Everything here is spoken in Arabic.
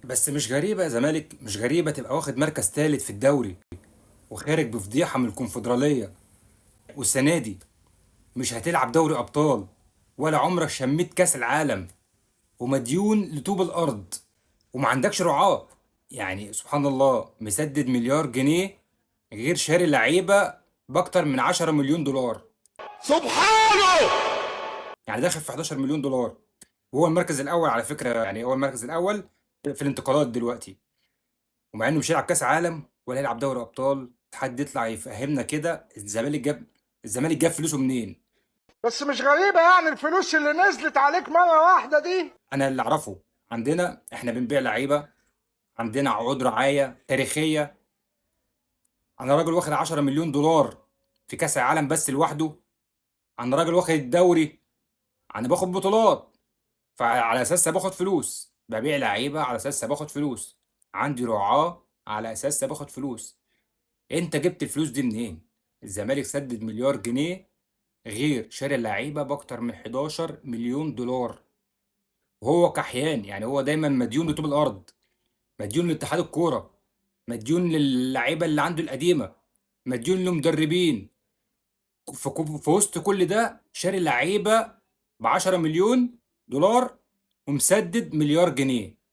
بس مش غريبة يا زمالك، مش غريبة تبقى واخد مركز ثالث في الدوري وخارج بفضيحة من الكونفدرالية، والسنة دي مش هتلعب دوري أبطال ولا عمرك شميت كأس العالم، ومديون لطوب الأرض وما عندكش رعاة. يعني سبحان الله، مسدد مليار جنيه غير شاري لعيبة بأكتر من 10 مليون دولار. سبحانه. يعني داخل في 11 مليون دولار، وهو المركز الأول على فكرة. يعني هو المركز الأول في الانتقالات دلوقتي، ومع انه مش هيلعب كاس عالم ولا هيلعب دوري ابطال. حد يطلع يفهمنا كده الزمالك جاب فلوسه منين؟ بس مش غريبة يعني الفلوس اللي نزلت عليك مرة واحدة دي؟ انا اللي اعرفه، عندنا احنا بنبيع لعيبه، عندنا عقود رعايه تاريخيه. انا راجل واخد 10 مليون دولار في كاس العالم بس لوحده. انا راجل واخد الدوري، انا باخد بطولات، فعلى اساسها باخد فلوس. ببيع لعيبه على اساسها باخد فلوس، عندي رعاه على اساسها باخد فلوس. انت جبت الفلوس دي منين؟ الزمالك سدد مليار جنيه غير شاري اللعيبه باكتر من 11 مليون دولار. وهو كحيان، يعني هو دايما مديون لطوب الارض، مديون لاتحاد الكوره، مديون للعيبه اللي عنده القديمه، مديون لمدربين. في وسط كل ده شاري لعيبه ب 10 مليون دولار ومسدد مليار جنيه.